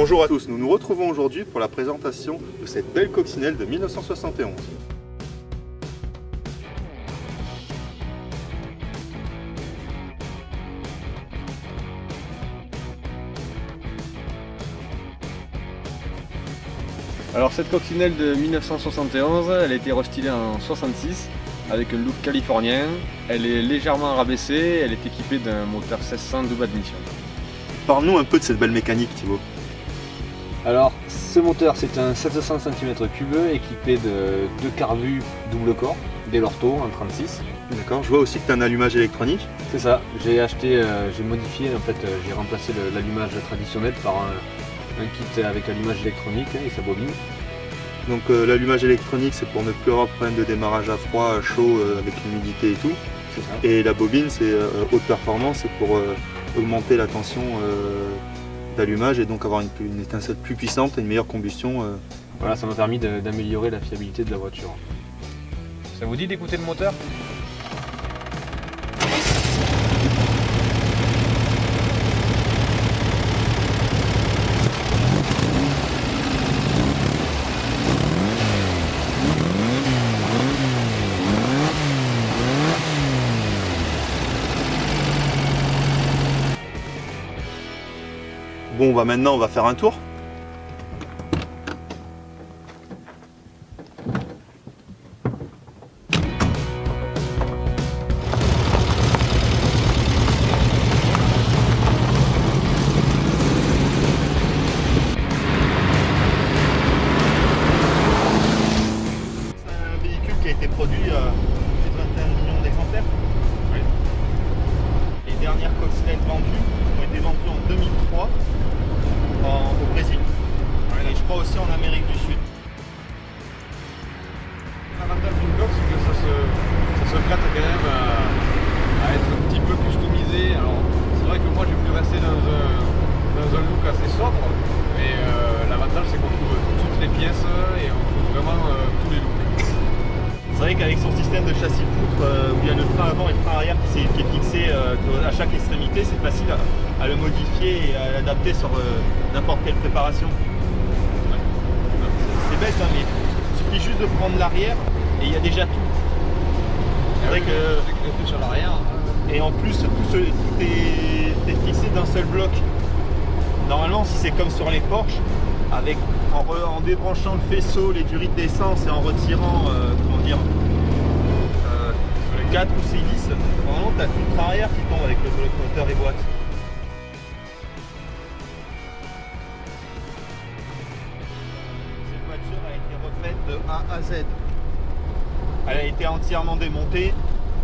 Bonjour à tous, nous nous retrouvons aujourd'hui pour la présentation de cette belle coccinelle de 1971. Alors cette coccinelle de 1971, elle a été restylée en 66 avec un look californien. Elle est légèrement rabaissée, elle est équipée d'un moteur 1600 double admission. Parle-nous un peu de cette belle mécanique, Thibaut. Alors ce moteur c'est un 700 cm3 équipé de deux carbus double corps, des Lorto en 36. D'accord, je vois aussi que tu as un allumage électronique. C'est ça, j'ai modifié, en fait j'ai remplacé l'allumage traditionnel par un kit avec allumage électronique et sa bobine. Donc l'allumage électronique c'est pour ne plus avoir de problème de démarrage à froid, à chaud avec l'humidité et tout. C'est ça. Et la bobine c'est haute performance, c'est pour augmenter la tension d'allumage et donc avoir une étincelle plus puissante et une meilleure combustion. Voilà, ça m'a permis d'améliorer la fiabilité de la voiture. Ça vous dit d'écouter le moteur ? Bon, bah maintenant on va faire un tour. C'est un véhicule qui a été produit à plus de 21 millions d'exemplaires. Oui. Les dernières coccinelles vendues ont été vendues en 2003 au Brésil et je crois aussi en Amérique du Sud. L'avantage d'une coque, c'est que ça se prête quand même à être un petit peu customisé. Alors, c'est vrai que moi j'ai pu rester dans un look assez sobre, mais l'avantage c'est qu'on trouve toutes les pièces et on trouve vraiment tous les looks. C'est vrai qu'avec son système de châssis poutre où il y a le frein avant et le frein arrière qui est fixé à chaque extrémité, c'est facile à le modifier et à l'adapter sur n'importe quelle préparation. C'est bête, hein, mais il suffit juste de prendre l'arrière et il y a déjà tout. C'est vrai que... greffé sur l'arrière. Et en plus, tout est fixé d'un seul bloc. Normalement, si c'est comme sur les Porsche, en débranchant le faisceau, les durite d'essence et en retirant, 4 ou 6 vis, vraiment tu as tout le train arrière qui tombe avec le moteur et boîte. Cette voiture a été refaite de A à Z. Elle a été entièrement démontée,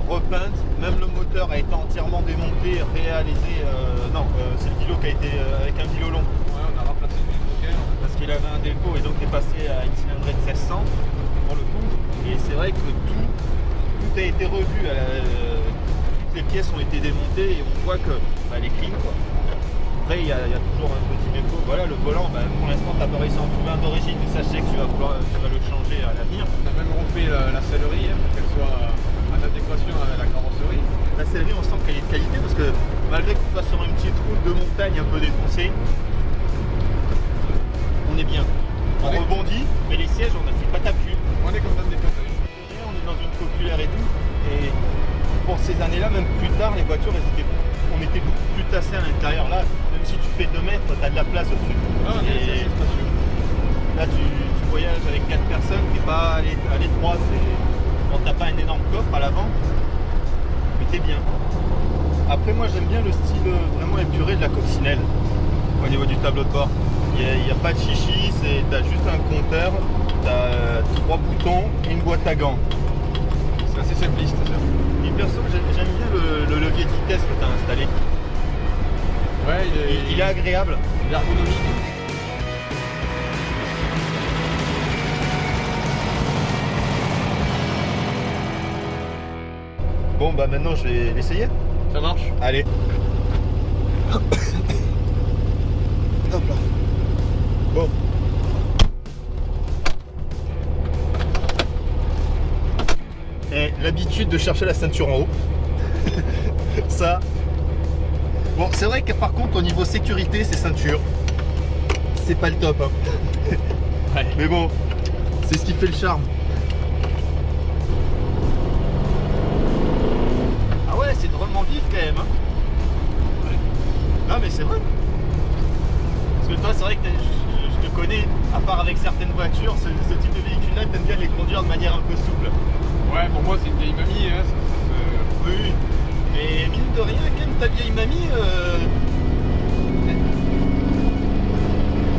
repeinte, même le moteur a été entièrement démonté, réalisé. C'est le vilo qui a été avec un vilo long. Ouais, on a remplacé le vilo Parce qu'il avait un défaut et donc est passé à une cylindrée de 1600 pour le coup. Et c'est vrai que tout a été revu, toutes les pièces ont été démontées et on voit que elle est clean quoi. Après il y a toujours un petit défaut. Voilà, le volant, pour l'instant tu n'as pas réussi à en trouver un d'origine, mais sachez que tu vas le changer à l'avenir. On a même refait la sellerie pour qu'elle soit en adéquation avec la carrosserie. La sellerie on sent qu'elle est de qualité parce que malgré que tu fasses sur une petite route de montagne un peu défoncée, on est bien. On rebondit, mais les sièges on a fait patate cul. On est content des fauteuils. On est dans une populaire et tout, et pour ces années-là, même plus tard, les voitures, on était beaucoup plus tassés à l'intérieur. Là, même si tu fais 2 mètres, tu as de la place au-dessus. C'est spacieux. Là, tu voyages avec 4 personnes, tu n'es pas à l'étroit, bon, tu n'as pas un énorme coffre à l'avant, mais tu es bien. Après, moi, j'aime bien le style vraiment épuré de la coccinelle au niveau du tableau de bord. Il n'y a pas de chichi, tu as juste un compteur, tu as 3 boutons et une boîte à gants. C'est assez simpliste. Et perso, j'aime bien le levier de vitesse que tu as installé. Ouais, Il est agréable. Il est ergonomique. Bon, maintenant je vais l'essayer. Ça marche. Allez. Hop là. Bon. Et l'habitude de chercher la ceinture en haut. Ça. Bon, c'est vrai que par contre, au niveau sécurité, ces ceintures, c'est pas le top. Hein. Ouais. Mais bon, c'est ce qui fait le charme. Ah ouais, c'est drôlement vif quand même. Hein. Ouais. Non mais c'est vrai. Parce que toi, c'est vrai que je te connais, à part avec certaines voitures, ce type de véhicule-là, t'aimes bien les conduire de manière un peu souple. Ouais, pour moi c'est une vieille mamie. Hein, Oui. Mais mine de rien, quand même, ta vieille mamie,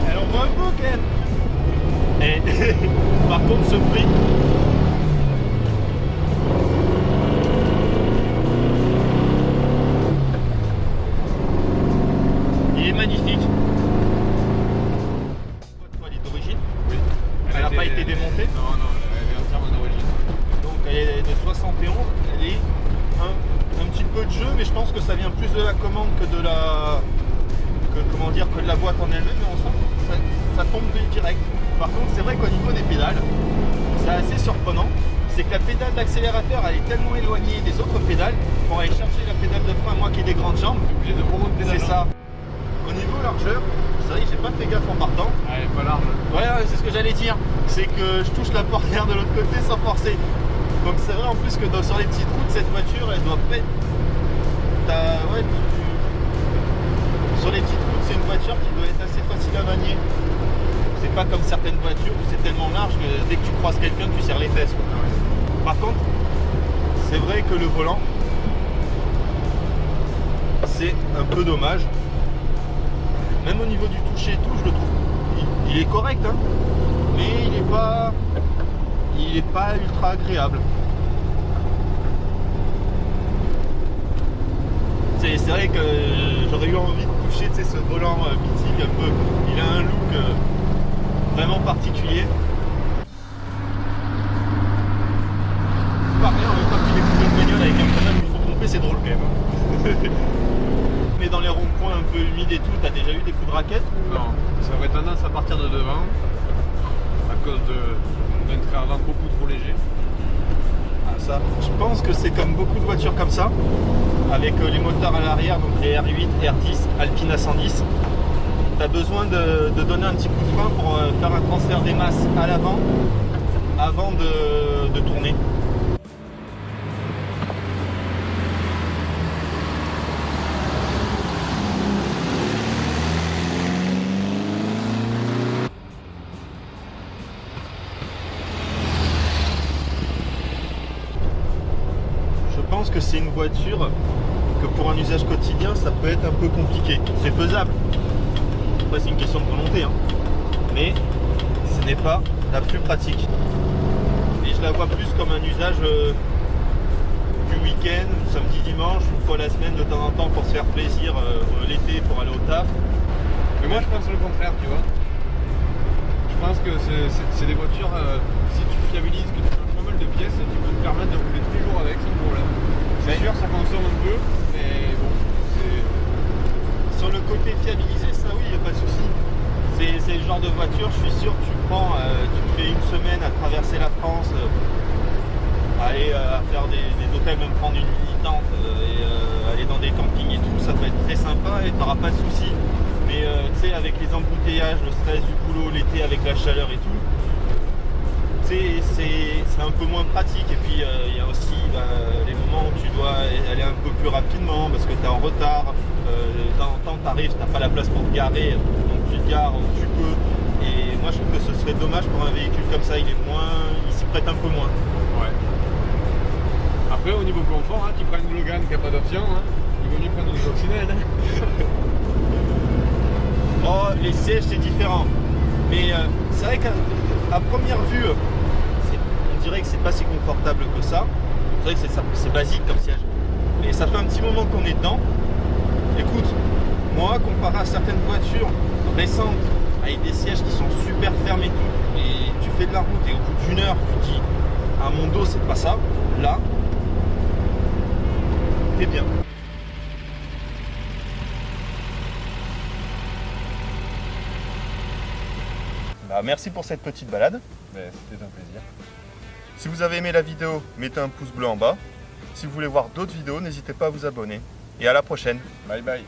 elle en voit un peu quand même. Et par contre, ce prix. Il est magnifique. Toi, elle est d'origine. Oui. Elle n'a pas été démontée. Non, non, elle est entièrement d'origine. Donc elle est de 71. Elle est un petit peu de jeu, mais je pense que ça vient plus de la commande que de la. Comment dire, que de la boîte en elle-même, mais on sent que ça tombe direct. Par contre, c'est vrai qu'au niveau des pédales, c'est assez surprenant. C'est que la pédale d'accélérateur, elle est tellement éloignée des autres pédales pour aller chercher la pédale de frein, moi qui ai des grandes jambes. T'es obligé de remonter C'est ça. Au niveau largeur, c'est vrai que j'ai pas fait gaffe en partant. Elle est pas large. Ouais, c'est ce que j'allais dire. C'est que je touche la portière de l'autre côté sans forcer. Donc c'est vrai en plus que sur les petites routes, cette voiture, elle doit pas être. Sur les petites routes, c'est une voiture qui doit être assez facile à manier. C'est pas comme certaines voitures où c'est tellement large que dès que tu croises quelqu'un, tu serres les fesses. Par contre, c'est vrai que le volant, c'est un peu dommage. Même au niveau du toucher et tout, je le trouve. Il est correct, hein, mais il est pas ultra agréable. C'est vrai que j'aurais eu envie de toucher ce volant mythique un peu. Il a un look vraiment particulier. Pareil, en même temps qu'il écoute une bagnole avec un freinage où il faut pomper, c'est drôle quand même. Mais dans les ronds-points un peu humides et tout, t'as déjà eu des coups de raquette? Non, ça aurait tendance à partir de devant à cause d'un train avant beaucoup trop léger. Ah, ça, je pense que c'est comme beaucoup de voitures comme ça, avec les moteurs à l'arrière, donc les R8, R10, Alpine A110. Tu as besoin de donner un petit coup de frein pour faire un transfert des masses à l'avant avant de tourner. Je pense que c'est une voiture que pour un usage quotidien, ça peut être un peu compliqué. C'est faisable. Après, c'est une question de volonté, hein. Mais ce n'est pas la plus pratique. Et je la vois plus comme un usage du week-end, samedi, dimanche, une fois la semaine, de temps en temps pour se faire plaisir l'été pour aller au taf. Mais moi je pense le contraire, tu vois. Je pense que c'est des voitures, si tu fiabilises, que tu changes pas mal de pièces, tu peux te permettre de rouler tous les jours avec sans problème. C'est sûr, ça consomme un peu, mais bon, c'est... Sur le côté fiabilisé, ça oui, il n'y a pas de souci. C'est le genre de voiture, je suis sûr, tu prends, tu te fais une semaine à traverser la France, aller à faire des hôtels, même prendre une tente et aller dans des campings et tout, ça peut être très sympa et tu n'auras pas de souci. Mais tu sais, avec les embouteillages, le stress du boulot, l'été avec la chaleur et tout, c'est un peu moins pratique. Et puis il y a aussi les moments où tu dois aller un peu plus rapidement parce que tu es en retard. De temps en temps, tu arrives, tu n'as pas la place pour te garer, donc tu te gares où tu peux. Et moi, je trouve que ce serait dommage pour un véhicule comme ça, il s'y prête un peu moins. Ouais. Après, au niveau confort, hein, tu prends une Logan qui n'a pas d'option, hein, il vaut mieux prendre une coccinelle. Oh, les sièges, c'est différent. Mais c'est vrai qu'à première vue, on dirait que c'est pas si confortable que ça. C'est vrai que c'est basique comme siège. Mais ça fait un petit moment qu'on est dedans. Écoute, moi, comparé à certaines voitures récentes, avec des sièges qui sont super fermes et tout, et tu fais de la route et au bout d'une heure, tu te dis, à mon dos, c'est pas ça. Là, t'es bien. Merci pour cette petite balade. C'était un plaisir. Si vous avez aimé la vidéo, mettez un pouce bleu en bas. Si vous voulez voir d'autres vidéos, n'hésitez pas à vous abonner. Et à la prochaine. Bye bye.